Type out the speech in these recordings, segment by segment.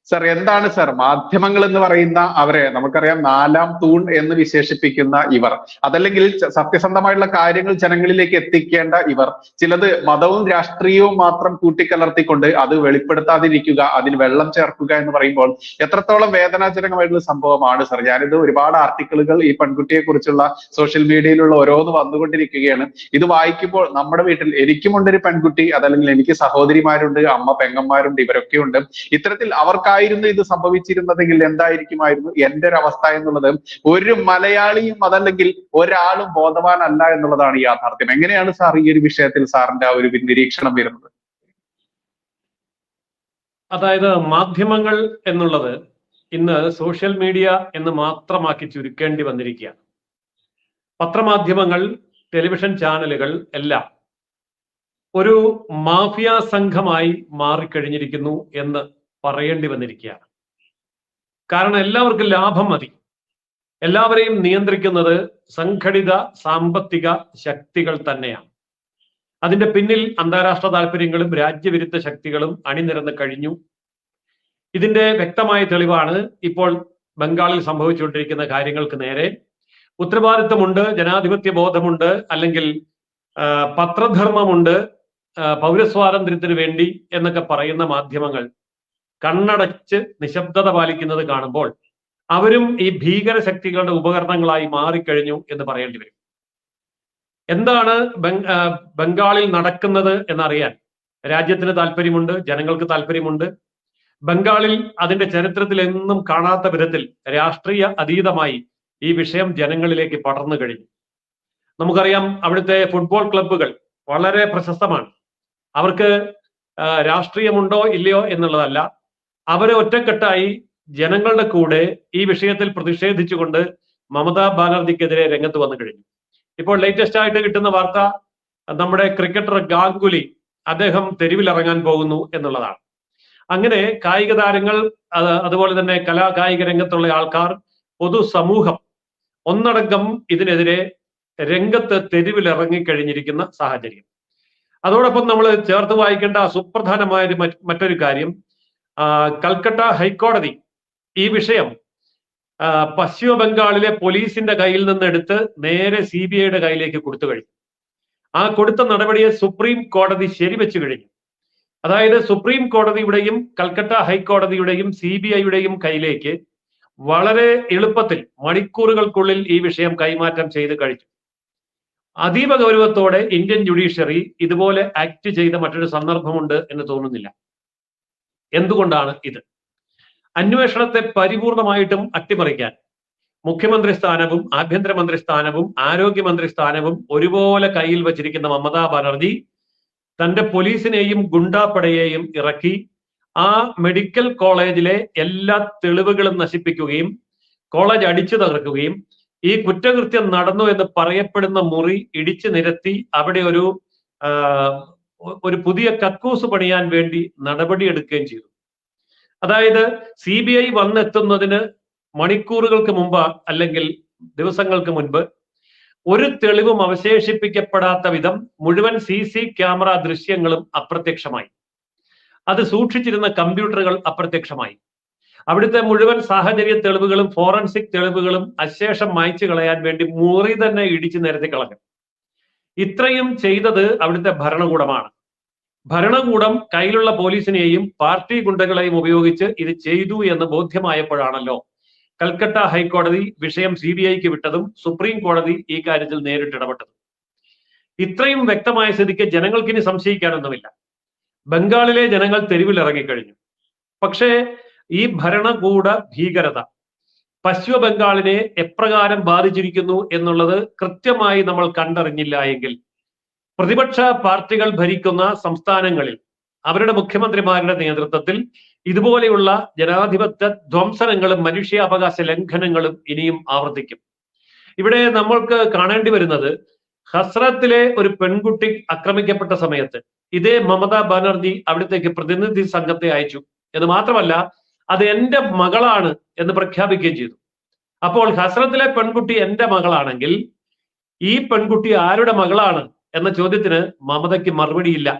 Sir എന്താണ് sir മാധ്യമങ്ങൾ എന്ന് പറയുന്ന അവരെ നമുക്കറിയാം നാലാം തൂൺ എന്ന് വിശേഷിപ്പിക്കുന്ന ഇവർ, അതല്ലെങ്കിൽ സത്യസന്ധമായിട്ടുള്ള കാര്യങ്ങൾ ജനങ്ങളിലേക്ക് എത്തിക്കേണ്ട ഇവർ, ചിലത് മതവും രാഷ്ട്രീയവും മാത്രം കൂട്ടിക്കലർത്തിക്കൊണ്ട് അത് വെളിപ്പെടുത്താതിരിക്കുക, അതിൽ വെള്ളം ചേർക്കുക എന്ന് പറയുമ്പോൾ എത്രത്തോളം വേദനാജനകമായിട്ടുള്ള സംഭവമാണ് സർ. ഞാനിത് ഒരുപാട് ആർട്ടിക്കിളുകൾ ഈ പെൺകുട്ടിയെ കുറിച്ചുള്ള സോഷ്യൽ മീഡിയയിലുള്ള ഓരോന്ന് വന്നുകൊണ്ടിരിക്കുകയാണ്. ഇത് വായിക്കുമ്പോൾ നമ്മുടെ വീട്ടിൽ എനിക്കുമുണ്ട് ഒരു പെൺകുട്ടി, അതല്ലെങ്കിൽ എനിക്ക് സഹോദരിമാരുണ്ട്, അമ്മ പെങ്ങന്മാരുണ്ട്, ഇവരൊക്കെ ഉണ്ട്. ഇത്തരത്തിൽ അവർക്കായിരുന്നു ഇത് സംഭവിച്ചിരുന്നതെങ്കിൽ എന്തായിരിക്കുമായിരുന്നു എന്റെ ഒരു അവസ്ഥ എന്നുള്ളത് ഒരു മലയാളിയും അതല്ലെങ്കിൽ ഒരാളും ബോധവാനല്ല എന്നുള്ളതാണ് യാഥാർത്ഥ്യം. എങ്ങനെയാണ് സാർ ഈ ഒരു വിഷയത്തിൽ സാറിന്റെ ആ ഒരു നിരീക്ഷണം വരുന്നത്? അതായത് മാധ്യമങ്ങൾ എന്നുള്ളത് ഇന്ന് സോഷ്യൽ മീഡിയ എന്ന് മാത്രമാക്കി ചുരുക്കേണ്ടി വന്നിരിക്കുകയാണ്. പത്രമാധ്യമങ്ങൾ, ടെലിവിഷൻ ചാനലുകൾ എല്ലാം ഒരു മാഫിയ സംഘമായി മാറിക്കഴിഞ്ഞിരിക്കുന്നു എന്ന് പറയേണ്ടി വന്നിരിക്കുകയാണ്. കാരണം എല്ലാവർക്കും ലാഭം മതി. എല്ലാവരെയും നിയന്ത്രിക്കുന്നത് സംഘടിത സാമ്പത്തിക ശക്തികൾ തന്നെയാണ്. അതിന്റെ പിന്നിൽ അന്താരാഷ്ട്ര താല്പര്യങ്ങളും രാജ്യവിരുദ്ധ ശക്തികളും അണിനിരന്ന് കഴിഞ്ഞു. ഇതിന്റെ വ്യക്തമായ തെളിവാണ് ഇപ്പോൾ ബംഗാളിൽ സംഭവിച്ചുകൊണ്ടിരിക്കുന്ന കാര്യങ്ങൾക്ക് നേരെ. ഉത്തരവാദിത്വമുണ്ട്, ജനാധിപത്യ ബോധമുണ്ട്, അല്ലെങ്കിൽ പത്രധർമ്മമുണ്ട്, പൗരസ്വാതന്ത്ര്യത്തിന് വേണ്ടി എന്നൊക്കെ പറയുന്ന മാധ്യമങ്ങൾ കണ്ണടച്ച് നിശബ്ദത പാലിക്കുന്നത് കാണുമ്പോൾ അവരും ഈ ഭീകര ശക്തികളുടെ ഉപകരണങ്ങളായി മാറിക്കഴിഞ്ഞു എന്ന് പറയേണ്ടി വരും. എന്താണ് ബംഗാളിൽ നടക്കുന്നത് എന്നറിയാൻ രാജ്യത്തിന് താല്പര്യമുണ്ട്, ജനങ്ങൾക്ക് താല്പര്യമുണ്ട്. ബംഗാളിൽ അതിന്റെ ചരിത്രത്തിൽ എന്നും കാണാത്ത വിധത്തിൽ രാഷ്ട്രീയ അതീതമായി ഈ വിഷയം ജനങ്ങളിലേക്ക് പടർന്നു കഴിഞ്ഞു. നമുക്കറിയാം, അവിടുത്തെ ഫുട്ബോൾ ക്ലബ്ബുകൾ വളരെ പ്രശസ്തമാണ്. അവർക്ക് രാഷ്ട്രീയമുണ്ടോ ഇല്ലയോ എന്നുള്ളതല്ല, അവരെ ഒറ്റക്കെട്ടായി ജനങ്ങളുടെ കൂടെ ഈ വിഷയത്തിൽ പ്രതിഷേധിച്ചുകൊണ്ട് മമതാ ബാനർജിക്കെതിരെ രംഗത്ത് വന്നു കഴിഞ്ഞു. ഇപ്പോൾ ലേറ്റസ്റ്റ് ആയിട്ട് കിട്ടുന്ന വാർത്ത, നമ്മുടെ ക്രിക്കറ്റർ ഗാംഗുലി അദ്ദേഹം തെരുവിലിറങ്ങാൻ പോകുന്നു എന്നുള്ളതാണ്. അങ്ങനെ കായിക താരങ്ങൾ, അതുപോലെ തന്നെ കായിക രംഗത്തുള്ള ആൾക്കാർ, പൊതുസമൂഹം ഒന്നടങ്കം ഇതിനെതിരെ രംഗത്ത് തെരുവിലിറങ്ങിക്കഴിഞ്ഞിരിക്കുന്ന സാഹചര്യം. അതോടൊപ്പം നമ്മൾ ചേർത്ത് വായിക്കേണ്ട സുപ്രധാനമായ മറ്റൊരു കാര്യം, കൽക്കട്ട ഹൈക്കോടതി ഈ വിഷയം പശ്ചിമ ബംഗാളിലെ പോലീസിന്റെ കയ്യിൽ നിന്ന് എടുത്ത് നേരെ CBIയുടെ കയ്യിലേക്ക് കൊടുത്തു കഴിഞ്ഞു. ആ കൊടുത്ത നടപടിയെ സുപ്രീം കോടതി ശരിവെച്ചു കഴിഞ്ഞു. അതായത് സുപ്രീം കോടതിയുടെയും കൽക്കട്ട ഹൈക്കോടതിയുടെയും CBIയുടെയും കയ്യിലേക്ക് വളരെ എളുപ്പത്തിൽ മണിക്കൂറുകൾക്കുള്ളിൽ ഈ വിഷയം കൈമാറ്റം ചെയ്ത് കഴിഞ്ഞു. അതീവ ഗൗരവത്തോടെ ഇന്ത്യൻ ജുഡീഷ്യറി ഇതുപോലെ ആക്ട് ചെയ്ത മറ്റൊരു സന്ദർഭമുണ്ട് എന്ന് തോന്നുന്നില്ല. എന്തുകൊണ്ടാണ് ഇത്? അന്വേഷണത്തെ പരിപൂർണമായിട്ടും അട്ടിമറിക്കാൻ മുഖ്യമന്ത്രി സ്ഥാനവും ആഭ്യന്തരമന്ത്രി സ്ഥാനവും ആരോഗ്യമന്ത്രി സ്ഥാനവും ഒരുപോലെ കയ്യിൽ വച്ചിരിക്കുന്ന മമതാ ബാനർജി തന്റെ പോലീസിനെയും ഗുണ്ടാപ്പടയെയും ഇറക്കി ആ മെഡിക്കൽ കോളേജിലെ എല്ലാ തെളിവുകളും നശിപ്പിക്കുകയും കോളേജ് അടിച്ചു തകർക്കുകയും ഈ കുറ്റകൃത്യം നടന്നു എന്ന് പറയപ്പെടുന്ന മുറി ഇടിച്ചു നിരത്തി അവിടെ ഒരു പുതിയ കക്കൂസ് പണിയാൻ വേണ്ടി നടപടിയെടുക്കുകയും ചെയ്തു. അതായത് CBI വന്നെത്തുന്നതിന് മണിക്കൂറുകൾക്ക് മുമ്പ് അല്ലെങ്കിൽ ദിവസങ്ങൾക്ക് മുൻപ് ഒരു തെളിവും അവശേഷിപ്പിക്കപ്പെടാത്ത വിധം മുഴുവൻ CC ക്യാമറ ദൃശ്യങ്ങളും അപ്രത്യക്ഷമായി. അത് സൂക്ഷിച്ചിരുന്ന കമ്പ്യൂട്ടറുകൾ അപ്രത്യക്ഷമായി. അവിടുത്തെ മുഴുവൻ സാഹചര്യ തെളിവുകളും ഫോറൻസിക് തെളിവുകളും അശേഷം മായ്ച്ചു കളയാൻ വേണ്ടി മുറി തന്നെ ഇടിച്ചു നിരത്തി കളഞ്ഞു. ഇത്രയും ചെയ്തത് അവിടുത്തെ ഭരണകൂടമാണ്. ഭരണകൂടം കയ്യിലുള്ള പോലീസിനെയും പാർട്ടി ഗുണ്ടകളെയും ഉപയോഗിച്ച് ഇത് ചെയ്തു എന്ന് ബോധ്യമായപ്പോഴാണല്ലോ കൽക്കട്ട ഹൈക്കോടതി വിഷയം CBIക്ക് വിട്ടതും സുപ്രീം കോടതി ഈ കാര്യത്തിൽ നേരിട്ട് ഇടപെട്ടതും. ഇത്രയും വ്യക്തമായ സ്ഥിതിക്ക് ജനങ്ങൾക്കിനി സംശയിക്കാനൊന്നുമില്ല. ബംഗാളിലെ ജനങ്ങൾ തെരുവിൽ ഇറങ്ങിക്കഴിഞ്ഞു. പക്ഷേ ഈ ഭരണകൂട ഭീകരത പശ്ചിമ ബംഗാളിനെ എപ്രകാരം ബാധിച്ചിരിക്കുന്നു എന്നുള്ളത് കൃത്യമായി നമ്മൾ കണ്ടറിഞ്ഞില്ല എങ്കിൽ പ്രതിപക്ഷ പാർട്ടികൾ ഭരിക്കുന്ന സംസ്ഥാനങ്ങളിൽ അവരുടെ മുഖ്യമന്ത്രിമാരുടെ നേതൃത്വത്തിൽ ഇതുപോലെയുള്ള ജനാധിപത്യ ധ്വംസനങ്ങളും മനുഷ്യാവകാശ ലംഘനങ്ങളും ഇനിയും ആവർത്തിക്കും. ഇവിടെ നമ്മൾക്ക് കാണേണ്ടി വരുന്നത്, ഹസ്രത്തിലെ ഒരു പെൺകുട്ടി ആക്രമിക്കപ്പെട്ട സമയത്ത് ഇതേ മമതാ ബാനർജി അവിടത്തേക്ക് പ്രതിനിധി സംഘത്തെ അയച്ചു എന്ന് മാത്രമല്ല, അത് എന്റെ മകളാണ് എന്ന് പ്രഖ്യാപിക്കുകയും ചെയ്തു. അപ്പോൾ ഹസ്രത്തിലെ പെൺകുട്ടി എന്റെ മകളാണെങ്കിൽ ഈ പെൺകുട്ടി ആരുടെ മകളാണ് എന്ന ചോദ്യത്തിന് മമതയ്ക്ക് മറുപടിയില്ല.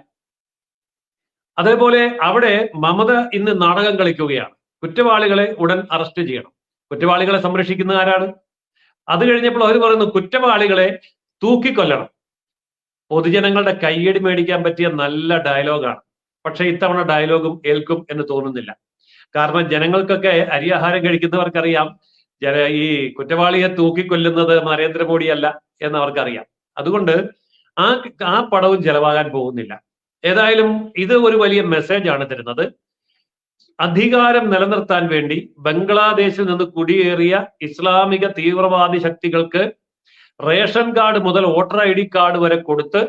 അതേപോലെ അവിടെ മമത ഇന്ന് നാടകം കളിക്കുകയാണ്. കുറ്റവാളികളെ ഉടൻ അറസ്റ്റ് ചെയ്യണം. കുറ്റവാളികളെ സംരക്ഷിക്കുന്ന ആരാണ്? അത് കഴിഞ്ഞപ്പോൾ അവർ പറയുന്നു കുറ്റവാളികളെ തൂക്കിക്കൊല്ലണം. പൊതുജനങ്ങളുടെ കയ്യടി മേടിക്കാൻ പറ്റിയ നല്ല ഡയലോഗാണ്. പക്ഷെ ഇത്തവണ ഡയലോഗും ഏൽക്കും എന്ന് തോന്നുന്നില്ല. കാരണം ജനങ്ങൾക്കൊക്കെ അരിയാഹാരം കഴിക്കുന്നവർക്കറിയാം ഈ കുറ്റവാളിയെ തൂക്കിക്കൊല്ലുന്നത് നരേന്ദ്രമോദിയല്ല എന്ന് അവർക്കറിയാം. അതുകൊണ്ട് ആ പടവും ചെലവാകാൻ പോകുന്നില്ല. ഏതായാലും ഇത് ഒരു വലിയ മെസ്സേജ് ആണ് തരുന്നത്. അധികാരം നിലനിർത്താൻ വേണ്ടി ബംഗ്ലാദേശിൽ നിന്ന് കുടിയേറിയ ഇസ്ലാമിക തീവ്രവാദി ശക്തികൾക്ക് റേഷൻ കാർഡ് മുതൽ വോട്ടർ ID കാർഡ് വരെ കൊടുത്ത്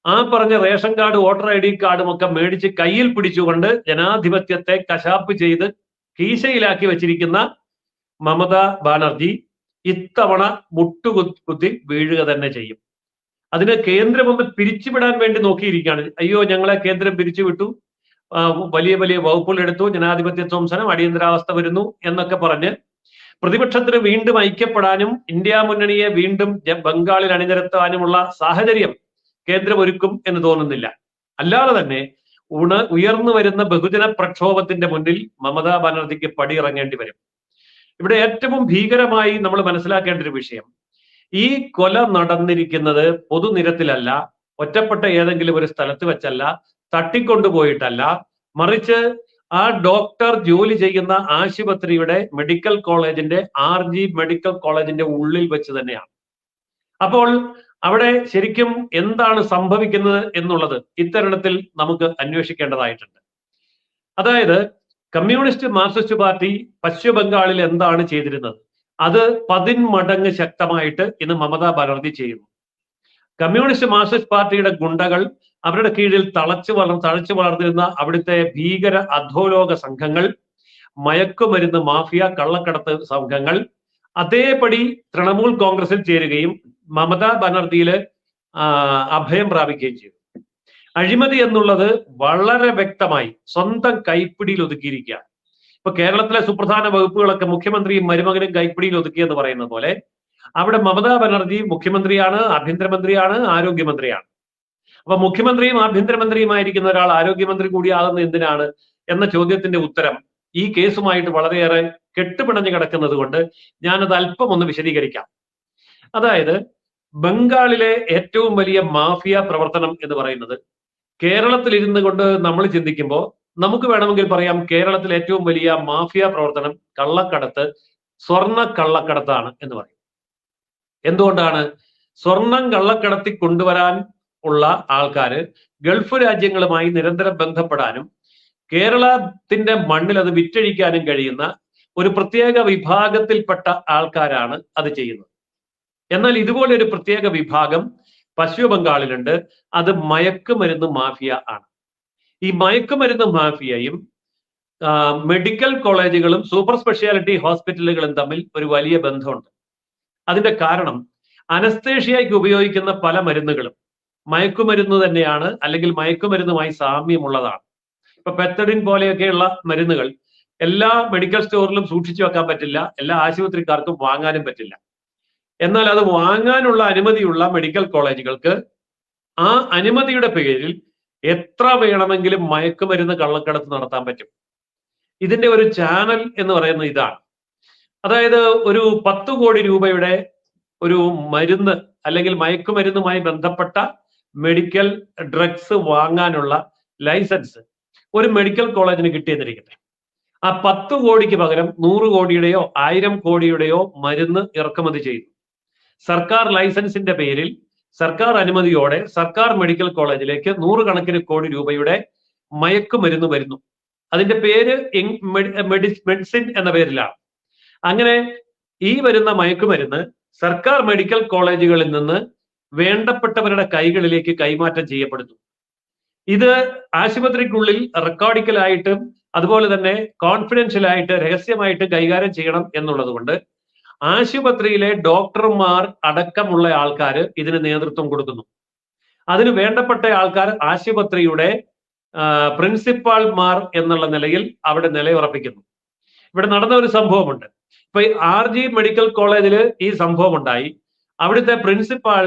ആ പറഞ്ഞ റേഷൻ കാർഡ് വോട്ടർ ID കാർഡും ഒക്കെ മേടിച്ച് കയ്യിൽ പിടിച്ചുകൊണ്ട് ജനാധിപത്യത്തെ കശാപ്പ് ചെയ്ത് കീശയിലാക്കി വെച്ചിരിക്കുന്ന മമതാ ബാനർജി ഇത്തവണ മുട്ടുകുത്തി വീഴുക തന്നെ ചെയ്യും. അതിന് കേന്ദ്രം ഒന്ന് പിരിച്ചുവിടാൻ വേണ്ടി നോക്കിയിരിക്കുകയാണ്. അയ്യോ ഞങ്ങളെ കേന്ദ്രം പിരിച്ചുവിട്ടു, വലിയ വലിയ വകുപ്പുകൾ എടുത്തു, ജനാധിപത്യ ധ്വംസനം, അടിയന്തരാവസ്ഥ വരുന്നു എന്നൊക്കെ പറഞ്ഞ് പ്രതിപക്ഷത്തിന് വീണ്ടും ഐക്യപ്പെടാനും ഇന്ത്യ മുന്നണിയെ വീണ്ടും ബംഗാളിൽ അണിനിരത്താനുമുള്ള സാഹചര്യം കേന്ദ്രം ഒരുക്കും എന്ന് തോന്നുന്നില്ല. അല്ലാതെ തന്നെ ഉയർന്നു വരുന്ന ബഹുജന പ്രക്ഷോഭത്തിന്റെ മുന്നിൽ മമതാ ബാനർജിക്ക് പടിയിറങ്ങേണ്ടി വരും. ഇവിടെ ഏറ്റവും ഭീകരമായി നമ്മൾ മനസ്സിലാക്കേണ്ട ഒരു വിഷയം, ഈ കൊല നടന്നിരിക്കുന്നത് പൊതുനിരത്തിലല്ല, ഒറ്റപ്പെട്ട ഏതെങ്കിലും ഒരു സ്ഥലത്ത് വെച്ചല്ല, തട്ടിക്കൊണ്ടുപോയിട്ടല്ല, മറിച്ച് ആ ഡോക്ടർ ജോലി ചെയ്യുന്ന ആശുപത്രിയുടെ മെഡിക്കൽ കോളേജിന്റെ RG മെഡിക്കൽ കോളേജിന്റെ ഉള്ളിൽ വെച്ച് തന്നെയാണ്. അപ്പോൾ അവിടെ ശരിക്കും എന്താണ് സംഭവിക്കുന്നത് എന്നുള്ളത് ഇത്തരുണത്തിൽ നമുക്ക് അന്വേഷിക്കേണ്ടതായിട്ടുണ്ട്. അതായത് കമ്മ്യൂണിസ്റ്റ് മാർക്സിസ്റ്റ് പാർട്ടി പശ്ചിമ ബംഗാളിൽ എന്താണ് ചെയ്തിരുന്നത് അത് 10 മടങ്ങ് ശക്തമായിട്ട് ഇന്ന് മമതാ ബാനർജി ചെയ്യുന്നു. കമ്മ്യൂണിസ്റ്റ് മാർക്സിസ്റ്റ് പാർട്ടിയുടെ ഗുണ്ടകൾ, അവരുടെ കീഴിൽ തഴച്ചു വളർന്നിരുന്ന അവിടുത്തെ ഭീകര അധോലോക സംഘങ്ങൾ, മയക്കുമരുന്ന് മാഫിയ, കള്ളക്കടത്ത് സംഘങ്ങൾ അതേപടി തൃണമൂൽ കോൺഗ്രസിൽ ചേരുകയും മമതാ ബാനർജിയില് അഭയം പ്രാപിക്കുകയും ചെയ്തു. അഴിമതി എന്നുള്ളത് വളരെ വ്യക്തമായി സ്വന്തം കൈപ്പിടിയിൽ ഒതുക്കിയിരിക്കുകയാണ്. ഇപ്പൊ കേരളത്തിലെ സുപ്രധാന വകുപ്പുകളൊക്കെ മുഖ്യമന്ത്രിയും മരുമകനും കൈപ്പിടിയിൽ ഒതുക്കിയെന്ന് പറയുന്ന പോലെ അവിടെ മമതാ ബാനർജി മുഖ്യമന്ത്രിയാണ്, ആഭ്യന്തരമന്ത്രിയാണ്, ആരോഗ്യമന്ത്രിയാണ്. അപ്പൊ മുഖ്യമന്ത്രിയും ആഭ്യന്തരമന്ത്രിയുമായിരിക്കുന്ന ഒരാൾ ആരോഗ്യമന്ത്രി കൂടിയാകുന്നത് എന്തിനാണ് എന്ന ചോദ്യത്തിന്റെ ഉത്തരം ഈ കേസുമായിട്ട് വളരെയേറെ കെട്ടുപിണഞ്ഞു കിടക്കുന്നത് കൊണ്ട് ഞാനത് അല്പം ഒന്ന് വിശദീകരിക്കാം. അതായത് ബംഗാളിലെ ഏറ്റവും വലിയ മാഫിയ പ്രവർത്തനം എന്ന് പറയുന്നത് കേരളത്തിൽ ഇരുന്നു കൊണ്ട് നമ്മൾ ചിന്തിക്കുമ്പോൾ നമുക്ക് വേണമെങ്കിൽ പറയാം കേരളത്തിൽ ഏറ്റവും വലിയ മാഫിയ പ്രവർത്തനം കള്ളക്കടത്ത്, സ്വർണ്ണ കള്ളക്കടത്താണ് എന്ന് പറയും. എന്തുകൊണ്ടാണ്? സ്വർണം കള്ളക്കടത്തി കൊണ്ടുവരാൻ ഉള്ള ആൾക്കാര് ഗൾഫ് രാജ്യങ്ങളുമായി നിരന്തരം ബന്ധപ്പെടാനും കേരളത്തിന്റെ മണ്ണിൽ അത് വിറ്റഴിക്കാനും കഴിയുന്ന ഒരു പ്രത്യേക വിഭാഗത്തിൽപ്പെട്ട ആൾക്കാരാണ് അത് ചെയ്യുന്നത്. എന്നാൽ ഇതുപോലെ ഒരു പ്രത്യേക വിഭാഗം പശ്ചിമ ബംഗാളിലുണ്ട്. അത് മയക്കുമരുന്ന് മാഫിയ ആണ്. ഈ മയക്കുമരുന്ന് മാഫിയയും മെഡിക്കൽ കോളേജുകളും സൂപ്പർ സ്പെഷ്യാലിറ്റി ഹോസ്പിറ്റലുകളും തമ്മിൽ ഒരു വലിയ ബന്ധമുണ്ട്. അതിന്റെ കാരണം അനസ്തേഷ്യയ്ക്ക് ഉപയോഗിക്കുന്ന പല മരുന്നുകളും മയക്കുമരുന്ന് തന്നെയാണ്, അല്ലെങ്കിൽ മയക്കുമരുന്നുമായി സാമ്യമുള്ളതാണ്. ഇപ്പൊ പെത്തഡിൻ പോലെയൊക്കെയുള്ള മരുന്നുകൾ എല്ലാ മെഡിക്കൽ സ്റ്റോറിലും സൂക്ഷിച്ചു വെക്കാൻ പറ്റില്ല, എല്ലാ ആശുപത്രിക്കാർക്കും വാങ്ങാനും പറ്റില്ല. എന്നാൽ അത് വാങ്ങാനുള്ള അനുമതിയുള്ള മെഡിക്കൽ കോളേജുകൾക്ക് ആ അനുമതിയുടെ പേരിൽ എത്ര വേണമെങ്കിലും മയക്കുമരുന്ന് കള്ളക്കടത്ത് നടത്താൻ പറ്റും. ഇതിന്റെ ഒരു ചാനൽ എന്ന് പറയുന്നത് ഇതാണ്. അതായത് ഒരു 10 കോടി രൂപയുടെ ഒരു മരുന്ന് അല്ലെങ്കിൽ മയക്കുമരുന്നുമായി ബന്ധപ്പെട്ട മെഡിക്കൽ ഡ്രഗ്സ് വാങ്ങാനുള്ള ലൈസൻസ് ഒരു മെഡിക്കൽ കോളേജിന് കിട്ടിയെന്നിരിക്കട്ടെ. ആ 10 കോടിക്ക് പകരം 100 കോടിയുടെയോ 1000 കോടിയുടെയോ മരുന്ന് ഇറക്കുമതി ചെയ്തു. സർക്കാർ ലൈസൻസിന്റെ പേരിൽ സർക്കാർ അനുമതിയോടെ സർക്കാർ മെഡിക്കൽ കോളേജിലേക്ക് 100 കണക്കിന് കോടി രൂപയുടെ മയക്കുമരുന്ന് വരുന്നു. അതിന്റെ പേര് മെഡിസിൻ എന്ന പേരിലാണ്. അങ്ങനെ ഈ വരുന്ന മയക്കുമരുന്ന് സർക്കാർ മെഡിക്കൽ കോളേജുകളിൽ നിന്ന് വേണ്ടപ്പെട്ടവരുടെ കൈകളിലേക്ക് കൈമാറ്റം ചെയ്യപ്പെടുന്നു. ഇത് ആശുപത്രിക്കുള്ളിൽ റെക്കോർഡിക്കലായിട്ടും അതുപോലെ തന്നെ കോൺഫിഡൻഷ്യലായിട്ട് രഹസ്യമായിട്ട് കൈകാര്യം ചെയ്യണം എന്നുള്ളത് കൊണ്ട് ആശുപത്രിയിലെ ഡോക്ടർമാർ അടക്കമുള്ള ആൾക്കാർ ഇതിന് നേതൃത്വം കൊടുക്കുന്നു. അതിന് വേണ്ടപ്പെട്ട ആൾക്കാർ ആശുപത്രിയുടെ പ്രിൻസിപ്പാൾമാർ എന്നുള്ള നിലയിൽ അവിടെ നിലയുറപ്പിക്കുന്നു. ഇവിടെ നടന്ന ഒരു സംഭവമുണ്ട്. ഇപ്പൊ RG മെഡിക്കൽ കോളേജിൽ ഈ സംഭവം ഉണ്ടായി. അവിടുത്തെ പ്രിൻസിപ്പാൾ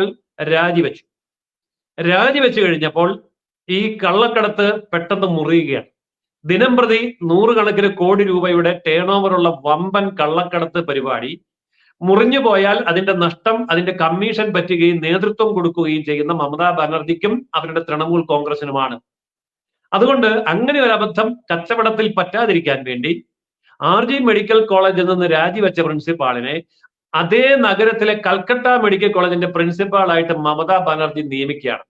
രാജിവെച്ചു കഴിഞ്ഞപ്പോൾ ഈ കള്ളക്കടത്ത് പെട്ടെന്ന് മുറിയുകയാണ്. ദിനം പ്രതി 100 കണക്കിന് കോടി രൂപയുടെ ടേൺ ഓവറുള്ള വമ്പൻ കള്ളക്കടത്ത് പരിപാടി മുറിഞ്ഞു പോയാൽ അതിന്റെ നഷ്ടം, അതിന്റെ കമ്മീഷൻ പറ്റുകയും നേതൃത്വം കൊടുക്കുകയും ചെയ്യുന്ന മമതാ ബാനർജിക്കും അവരുടെ തൃണമൂൽ കോൺഗ്രസിനുമാണ്. അതുകൊണ്ട് അങ്ങനെ ഒരു അബദ്ധം കച്ചവടത്തിൽ പറ്റാതിരിക്കാൻ വേണ്ടി RG മെഡിക്കൽ കോളേജിൽ നിന്ന് രാജിവെച്ച പ്രിൻസിപ്പാളിനെ അതേ നഗരത്തിലെ കൽക്കട്ട മെഡിക്കൽ കോളേജിന്റെ പ്രിൻസിപ്പാളായിട്ട് മമതാ ബാനർജി നിയമിക്കുകയാണ്.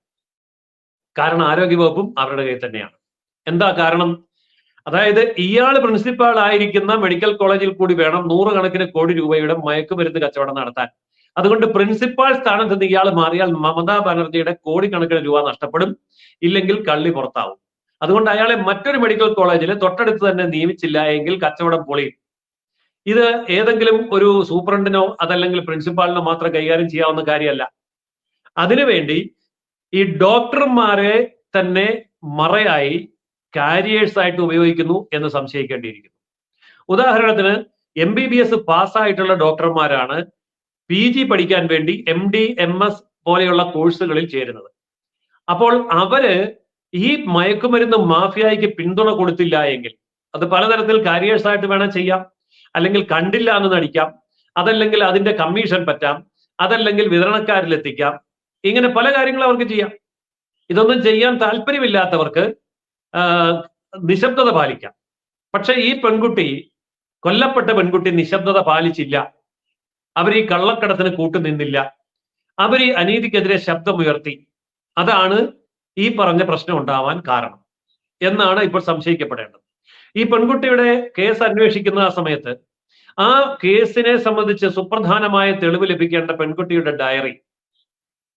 കാരണം ആരോഗ്യവകുപ്പും അവരുടെ കയ്യിൽ തന്നെയാണ്. എന്താ കാരണം? അതായത് ഇയാൾ പ്രിൻസിപ്പാൾ ആയിരിക്കുന്ന മെഡിക്കൽ കോളേജിൽ കൂടി വേണം 100 കണക്കിന് കോടി രൂപയുടെ മയക്കുമരുന്ന് കച്ചവടം നടത്താൻ. അതുകൊണ്ട് പ്രിൻസിപ്പാൾ സ്ഥാനത്ത് നിന്ന് ഇയാൾ മാറിയാൽ മമതാ ബാനർജിയുടെ കോടിക്കണക്കിന് രൂപ നഷ്ടപ്പെടും, ഇല്ലെങ്കിൽ കള്ളി പുറത്താവും. അതുകൊണ്ട് അയാളെ മറ്റൊരു മെഡിക്കൽ കോളേജിൽ തൊട്ടടുത്ത് തന്നെ നിയമിച്ചില്ല എങ്കിൽ കച്ചവടം പൊളിയും. ഇത് ഏതെങ്കിലും ഒരു സൂപ്രണ്ടിനോ അതല്ലെങ്കിൽ പ്രിൻസിപ്പാളിനോ മാത്രം കൈകാര്യം ചെയ്യാവുന്ന കാര്യമല്ല. അതിനുവേണ്ടി ഈ ഡോക്ടർമാരെ തന്നെ മറയായി കാരിയേഴ്സ് ആയിട്ട് ഉപയോഗിക്കുന്നു എന്ന് സംശയിക്കേണ്ടിയിരിക്കുന്നു. ഉദാഹരണത്തിന് MBBS പാസ്സായിട്ടുള്ള ഡോക്ടർമാരാണ് PG പഠിക്കാൻ വേണ്ടി MD MS പോലെയുള്ള കോഴ്സുകളിൽ ചേരുന്നത്. അപ്പോൾ അവര് ഈ മയക്കുമരുന്ന് മാഫിയായിക്ക് പിന്തുണ കൊടുത്തില്ല എങ്കിൽ അത് പലതരത്തിൽ കാരിയേഴ്സ് ആയിട്ട് വേണം ചെയ്യാം, അല്ലെങ്കിൽ കണ്ടില്ല എന്ന് നടിക്കാം, അതല്ലെങ്കിൽ അതിന്റെ കമ്മീഷൻ പറ്റാം, അതല്ലെങ്കിൽ വിതരണക്കാരിലെത്തിക്കാം. ഇങ്ങനെ പല കാര്യങ്ങളും അവർക്ക് ചെയ്യാം. ഇതൊന്നും ചെയ്യാൻ താല്പര്യമില്ലാത്തവർക്ക് നിശബ്ദത പാലിക്കാം. പക്ഷെ ഈ പെൺകുട്ടി, കൊല്ലപ്പെട്ട പെൺകുട്ടി നിശബ്ദത പാലിച്ചില്ല. അവർ ഈ കള്ളക്കടത്തിന് കൂട്ടുനിന്നില്ല. അവർ ഈ അനീതിക്കെതിരെ ശബ്ദമുയർത്തി. അതാണ് ഈ പറഞ്ഞ പ്രശ്നം ഉണ്ടാവാൻ കാരണം എന്നാണ് ഇപ്പോൾ സംശയിക്കപ്പെടേണ്ടത്. ഈ പെൺകുട്ടിയുടെ കേസ് അന്വേഷിക്കുന്ന ആ സമയത്ത് ആ കേസിനെ സംബന്ധിച്ച് സുപ്രധാനമായ തെളിവ് ലഭിക്കേണ്ട പെൺകുട്ടിയുടെ ഡയറി,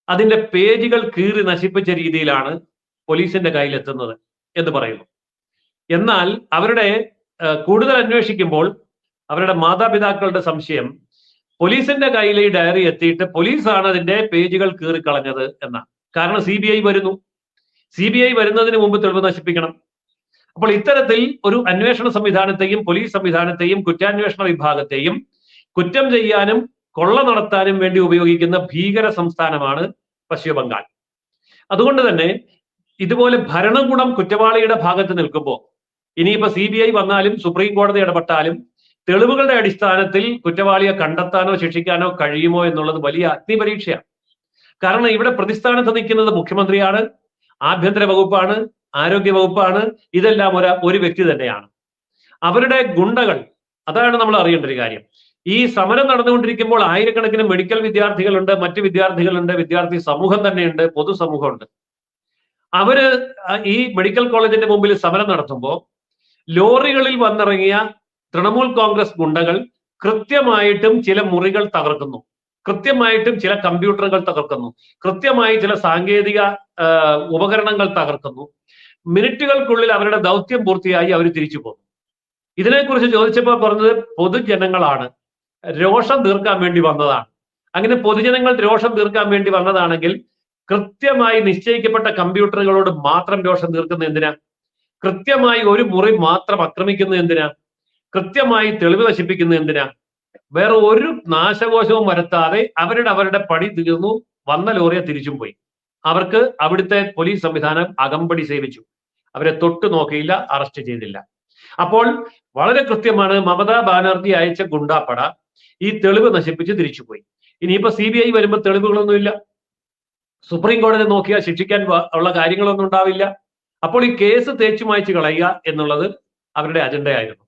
അതിന്റെ പേജുകൾ കീറി നശിപ്പിച്ച രീതിയിലാണ് പോലീസിന്റെ കയ്യിലെത്തുന്നത് എന്ന് പറയുന്നു. എന്നാൽ അവരുടെ കൂടുതൽ അന്വേഷിക്കുമ്പോൾ അവരുടെ മാതാപിതാക്കളുടെ സംശയം പോലീസിന്റെ കയ്യിൽ ഈ ഡയറി എത്തിയിട്ട് പോലീസാണ് അതിന്റെ പേജുകൾ കീറിക്കളഞ്ഞത് എന്നാണ്. കാരണം CBI വരുന്നു. CBI വരുന്നതിന് മുമ്പ് തെളിവ് നശിപ്പിക്കണം. അപ്പോൾ ഇത്തരത്തിൽ ഒരു അന്വേഷണ സംവിധാനത്തെയും പോലീസ് സംവിധാനത്തെയും കുറ്റാന്വേഷണ വിഭാഗത്തെയും കുറ്റം ചെയ്യാനും കൊള്ള നടത്താനും വേണ്ടി ഉപയോഗിക്കുന്ന ഭീകര സംസ്ഥാനമാണ് പശ്ചിമ ബംഗാൾ. അതുകൊണ്ട് തന്നെ ഇതുപോലെ ഭരണകൂടം കുറ്റവാളിയുടെ ഭാഗത്ത് നിൽക്കുമ്പോൾ ഇനിയിപ്പോ CBI വന്നാലും സുപ്രീം കോടതി ഇടപെട്ടാലും തെളിവുകളുടെ അടിസ്ഥാനത്തിൽ കുറ്റവാളിയെ കണ്ടെത്താനോ ശിക്ഷിക്കാനോ കഴിയുമോ എന്നുള്ളത് വലിയ അഗ്നിപരീക്ഷയാണ്. കാരണം ഇവിടെ പ്രതിസ്ഥാനത്ത് നിൽക്കുന്നത് മുഖ്യമന്ത്രിയാണ്, ആഭ്യന്തര വകുപ്പാണ്, ആരോഗ്യ വകുപ്പാണ്. ഇതെല്ലാം ഒരു വ്യക്തി തന്നെയാണ്. അവരുടെ ഗുണ്ടകൾ, അതാണ് നമ്മൾ അറിയേണ്ട ഒരു കാര്യം. ഈ സമരം നടന്നുകൊണ്ടിരിക്കുമ്പോൾ ആയിരക്കണക്കിന് മെഡിക്കൽ വിദ്യാർത്ഥികളുണ്ട്, മറ്റു വിദ്യാർത്ഥികളുണ്ട്, വിദ്യാർത്ഥി സമൂഹം തന്നെയുണ്ട്, പൊതുസമൂഹമുണ്ട്. അവര് ഈ മെഡിക്കൽ കോളേജിന്റെ മുമ്പിൽ സമരം നടത്തുമ്പോൾ ലോറികളിൽ വന്നിറങ്ങിയ തൃണമൂൽ കോൺഗ്രസ് ഗുണ്ടകൾ കൃത്യമായിട്ടും ചില മുറികൾ തകർക്കുന്നു, കൃത്യമായിട്ടും ചില കമ്പ്യൂട്ടറുകൾ തകർക്കുന്നു, കൃത്യമായി ചില സാങ്കേതിക ഉപകരണങ്ങൾ തകർക്കുന്നു. മിനിറ്റുകൾക്കുള്ളിൽ അവരുടെ ദൗത്യം പൂർത്തിയായി അവർ തിരിച്ചു പോകുന്നു. ഇതിനെക്കുറിച്ച് ചോദിച്ചപ്പോൾ പറഞ്ഞത് പൊതുജനങ്ങളാണ്, രോഷം തീർക്കാൻ വേണ്ടി വന്നതാണ്. അങ്ങനെ പൊതുജനങ്ങൾ രോഷം തീർക്കാൻ വേണ്ടി വന്നതാണെങ്കിൽ കൃത്യമായി നിശ്ചയിക്കപ്പെട്ട കമ്പ്യൂട്ടറുകളോട് മാത്രം രോഷം തീർക്കുന്ന എന്തിനാ? കൃത്യമായി ഒരു മുറി മാത്രം ആക്രമിക്കുന്നത് എന്തിനാ? കൃത്യമായി തെളിവ് നശിപ്പിക്കുന്ന എന്തിനാ? വേറെ ഒരു നാശകോശവും വരുത്താതെ അവരുടെ പണി തീർന്നു, വന്ന ലോറിയെ തിരിച്ചും പോയി. അവർക്ക് അവിടുത്തെ പോലീസ് സംവിധാനം അകമ്പടി സേവിച്ചു. അവരെ തൊട്ടു നോക്കിയില്ല, അറസ്റ്റ് ചെയ്തില്ല. അപ്പോൾ വളരെ കൃത്യമാണ്, മമതാ ബാനർജി അയച്ച ഗുണ്ടാപ്പട ഈ തെളിവ് നശിപ്പിച്ച് തിരിച്ചുപോയി. ഇനിയിപ്പോ CBI വരുമ്പോൾ തെളിവുകളൊന്നുമില്ല, സുപ്രീം കോടതി നോക്കിയാൽ ശിക്ഷിക്കാൻ ഉള്ള കാര്യങ്ങളൊന്നും ഉണ്ടാവില്ല. അപ്പോൾ ഈ കേസ് തേച്ചു മായ്ച്ചു കളയുക എന്നുള്ളത് അവരുടെ അജണ്ടയായിരുന്നു.